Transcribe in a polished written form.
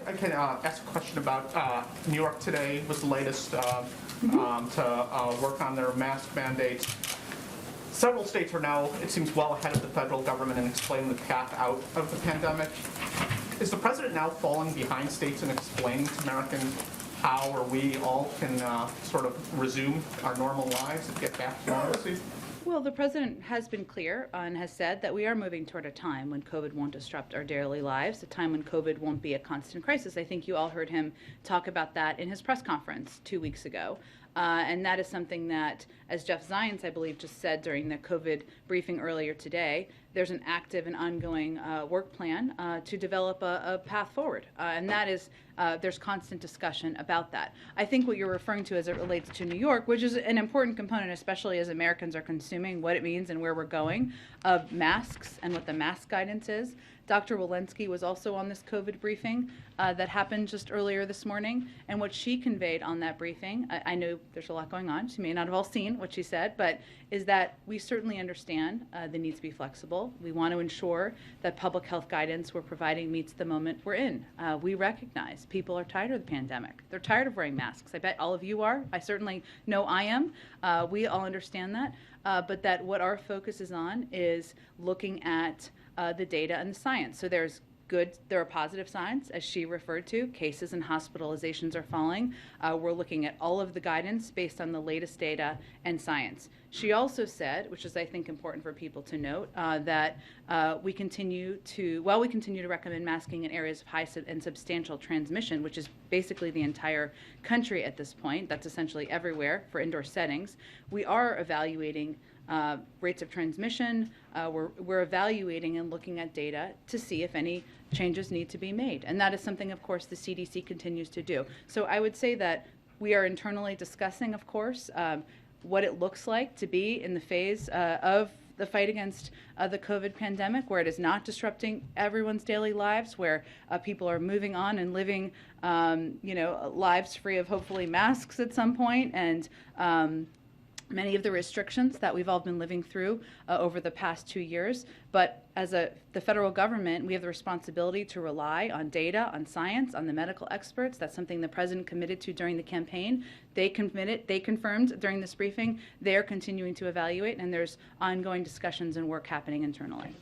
I can ask a question about New York today was the latest to work on their mask mandates. Several states are now, it seems, well ahead of the federal government in explaining the path out of the pandemic. Is the president now falling behind states in explaining to Americans how or we all can sort of resume our normal lives and get back to normalcy? Well, the president has been clear and has said that we are moving toward a time when COVID won't disrupt our daily lives, a time when COVID won't be a constant crisis. I think you all heard him talk about that in his press conference 2 weeks ago. And that is something that, as Jeff Zients, I believe, just said during the COVID briefing earlier today, there's an active and ongoing work plan to develop a path forward. And that is, there's constant discussion about that. I think what you're referring to as it relates to New York, which is an important component, especially as Americans are consuming what it means and where we're going, of masks and what the mask guidance is. Dr. Walensky was also on this COVID briefing that happened just earlier this morning, and what she conveyed on that briefing, I know there's a lot going on, she may not have all seen what she said, but is that we certainly understand the need to be flexible. We want to ensure that public health guidance we're providing meets the moment we're in. We recognize people are tired of the pandemic. They're tired of wearing masks. I bet all of you are. I certainly know I am. We all understand that, but that what our focus is on is looking at the data and the science. So there are positive signs, as she referred to. Cases and hospitalizations are falling. We're looking at all of the guidance based on the latest data and science. She also said, which is I think important for people to note, that while we continue to recommend masking in areas of high and substantial transmission, which is basically the entire country at this point, that's essentially everywhere for indoor settings, we are evaluating rates of transmission. We're evaluating and looking at data to see if any changes need to be made. And that is something, of course, the CDC continues to do. So I would say that we are internally discussing, of course, what it looks like to be in the phase of the fight against the COVID pandemic, where it is not disrupting everyone's daily lives, where people are moving on and living, lives free of hopefully masks at some point, and many of the restrictions that we've all been living through over the past 2 years. But as the federal government, we have the responsibility to rely on data, on science, on the medical experts. That's something the president committed to during the campaign. They confirmed during this briefing, they're continuing to evaluate, and there's ongoing discussions and work happening internally.